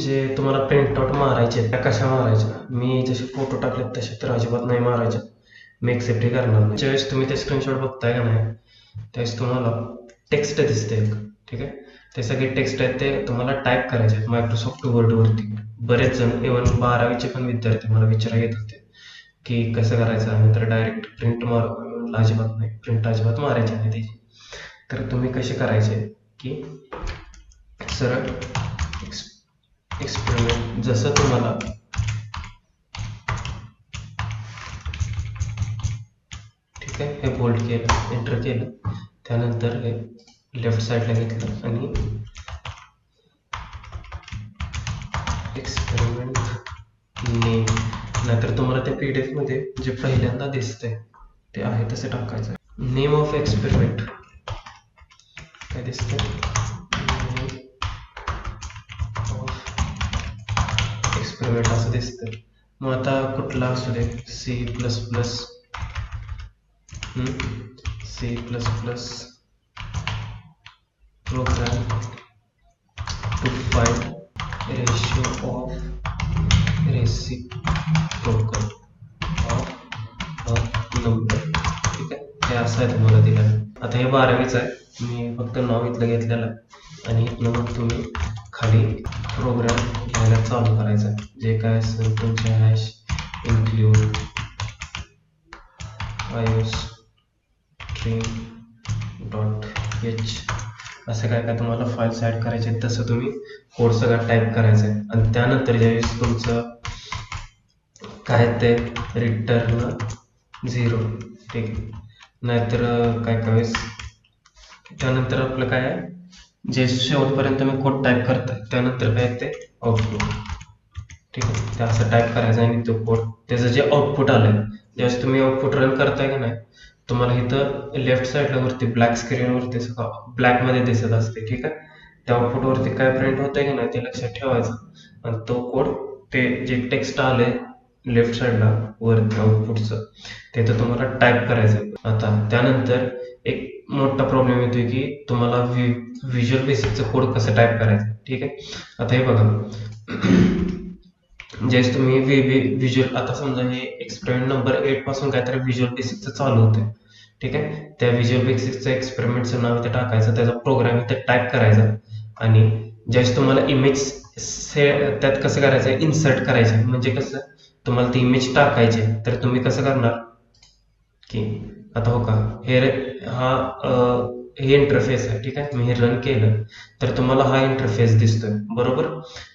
जे तुम्हाला प्रिंटआउट मारायचे त्या कशा मारायच्या, मी जसे फोटो टाकलेत तसे तर अजिबात नाही मारायचे, मी एक्सेप्टही करणार नाही. ज्यावेळेस तुम्ही ते स्क्रीनशॉट बघताय का नाही त्यावेळेस तुम्हाला टेक्स्ट दिसते एक, ठीक आहे. ते सगळे टेक्स्ट आहेत ते तुम्हाला टाईप करायचे आहेत मायक्रोसॉफ्ट वर्डवरती. बरेच जण इव्हन 12वीचे पण विद्यार्थी मला विचारा येत होते की कसं करायचं, आम्ही तर डायरेक्ट प्रिंट मारू, अजिबात नाही, प्रिंट अजिबात मारायची नाही त्याची. तर तुम्ही कसे करायचे की सरळ एक्सपेरिमेंट जसं तुम्हाला ठीक आहे, हे बोल्ड केलं, एंटर केलं, त्यानंतर हे लेफ्ट साईडला घेतलं आणि एक्सपेरिमेंट नेम, नाहीतर तुम्हाला त्या PDF मध्ये जे पहिल्यांदा दिसतंय ते आहे तसे टाकायचं. नेम ऑफ एक्सपेरिमेंट काय दिसतंय, एक्सपेरिमेंट असं दिसतंय. मग आता कुठला असू दे, C++ program to find ratio of reciprocal of a number, ठीक आहे. हे असं आहे तुम्हाला दिलं. आता हे 12वीचं आहे, मी फक्त नाव इथलं घेतलेलं आहे आणि इथनं मग तुम्ही खाली प्रोग्राम लिहायला चालू करायचं आहे. जे काय असेल तुमचे हॅश इन्क्ल्यूड iostream.h असं काय काय तुम्हाला फाईल्स ॲड करायचे आहेत तसं तुम्ही कोड सगळं टाईप करायचं आहे. आणि त्यानंतर ज्यावेळेस तुमचं काय ते रिटर्न 0, ठीक आहे. नाहीतर काय काय वेळेस त्यानंतर आपलं काय आहे, जे शेवटपर्यंत मी कोड टाईप करताय त्यानंतर काय ते आउटपुट, ठीक आहे. ते असं टाईप करायचं आणि तो कोड त्याचं जे आउटपुट आलंय ज्यावेळेस तुम्ही आउटपुट रन करताय का नाही, तुम्हाला इथं लेफ्ट साईडला वरती ब्लॅक स्क्रीनवरती ब्लॅकमध्ये दिसत असते, ठीक आहे. त्या आउटपुटवरती काय प्रिंट होतंय की नाही ते लक्षात ठेवायचं आणि तो कोड ते जे टेक्स्ट आले लेफ्ट साईडला वरती आउटपुटचं ते तर तुम्हाला टाईप करायचं. आता त्यानंतर एक मोठा प्रॉब्लेम येतोय की तुम्हाला व्हिज्युअल बेसिकचं कोड कसं टाईप करायचं, ठीक आहे. आता हे बघा, ज्यावेळेस तुम्ही व्हिज्युअल, आता समजा हे एक्सपेरिमेंट नंबर 8 पासून काहीतरी व्हिज्युअल बेसिकचं चालू होतं, ठीक आहे. त्या व्हिज्युअल बेसिकचं एक्सपेरिमेंटचं नाव इथे टाकायचं, त्याचा प्रोग्राम इथे टाईप करायचा आणि ज्यावेळेस तुम्हाला इमेज त्यात कसं करायचं, इन्सर्ट करायचे, म्हणजे कसं तुम्हाला ती इमेज टाकायची तर तुम्ही कसं करणार की आता हो का हे इंटरफेस आहे, ठीक आहे. मी हे रन केलं तर तुम्हाला हा इंटरफेस दिसतोय, बरोबर.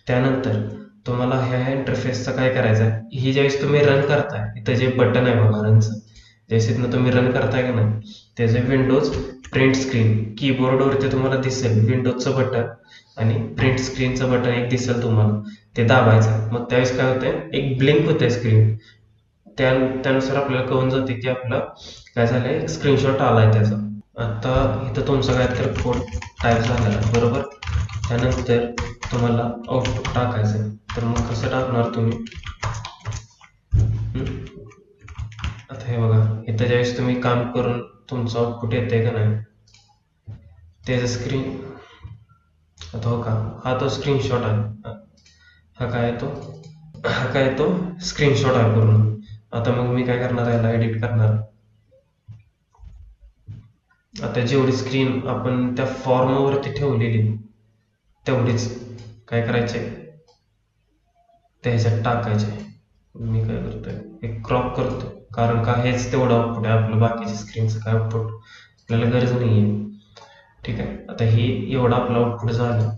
त्यानंतर तुम्हाला ह्या इंटरफेसचं काय करायचं आहे, ही ज्यावेळेस तुम्ही रन करताय इथं जे बटन आहे बघा रनचं, ज्यावेळेस इथनं तुम्ही रन करताय का नाही त्याचे विंडोज प्रिंट स्क्रीन कीबोर्डवरती तुम्हाला दिसेल विंडोजचं बटन आणि प्रिंट स्क्रीनचं बटन एक दिसेल तुम्हाला, ते दाबायचं. मग त्यावेळेस काय होतंय, एक ब्लिंक होते स्क्रीन, त्यानुसार आपल्याला कळून जाते की आपलं काय झालंय, स्क्रीनशॉट आलाय त्याचा. आता इथं तुमचं काय तर कोड टाईप झालेला आहे, बरोबर. त्यानंतर तुम्हाला आउटपुट टाकायचं, तर मग कसं टाकणार तुम्ही, आता हे बघा इथं ज्यावेळेस तुम्ही काम करून तुमचं आउटपुट येते का नाही त्याचं स्क्रीन, आता हो का हा तो स्क्रीनशॉट आहे, हा काय तो स्क्रीनशॉट आहे पूर्ण. आता मग मी काय करणार आहे, याला एडिट करणार. आता जेवढी स्क्रीन आपण त्या फॉर्मवरती ठेवलेली तेवढीच काय करायचे त्या ह्याच्यात टाकायचे. मी काय करतोय, एक क्रॉप करतो, कारण का हेच तेवढं आउटपुट आहे आपलं, बाकीच्या स्क्रीनचं काय आउटपुट आपल्याला गरज नाही आहे, ठीक आहे. आता हे एवढं आपलं आउटपुट झालं,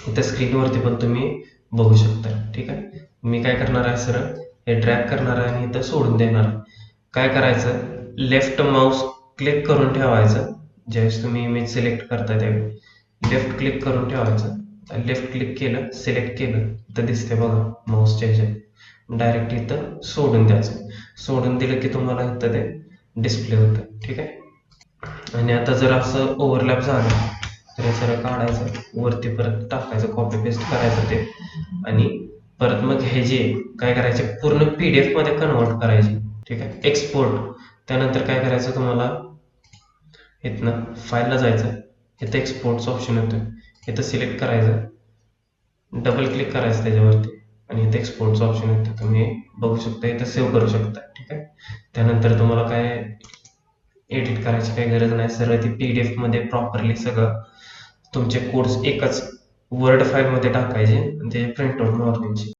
इथं स्क्रीनवरती पण तुम्ही बघू शकता, ठीक आहे. मी काय करणार आहे, सरळ हे ड्रॅग करणार आहे आणि इथं सोडून देणार. काय करायचं, लेफ्ट माऊस क्लिक करून ठेवायचं, ज्यावेळेस तुम्ही इमेज सिलेक्ट करता त्यावेळी लेफ्ट क्लिक करून ठेवायचं. लेफ्ट क्लिक केलं, सिलेक्ट केलं, इथं दिसते बघा माऊसच्या ह्याच्यात, डायरेक्ट इथं सोडून द्यायचं. सोडून दिलं की तुम्हाला इथं ते डिस्प्ले होतं, ठीक आहे. आणि आता जर असं ओव्हरलॅप झालं तर हे सरळ काढायचं, वरती परत टाकायचं, कॉपी पेस्ट करायचं ते, आणि परत मग हे जे काय करायचे पूर्ण PDF मध्ये कन्वर्ट करायचे, ठीक आहे. एक्सपोर्ट, त्यानंतर काय करायचं तुम्हाला, इथनं फाईलला जायचं, इथं एक्सपोर्टचं ऑप्शन येतं, इथं सिलेक्ट करायचं, डबल क्लिक करायचं त्याच्यावरती आणि इथे एक्सपोर्टचं ऑप्शन येतं, तुम्ही बघू शकता, इथं सेव्ह करू शकता. ठीक आहे. त्यानंतर तुम्हाला काय एडिट करायची काही गरज नाही, सरळ ती PDF मध्ये प्रॉपरली सगळं तुमचे कोड्स एकच वर्ड फाईलमध्ये टाकायचे आणि ते प्रिंट आउट मारून घ्यायचे.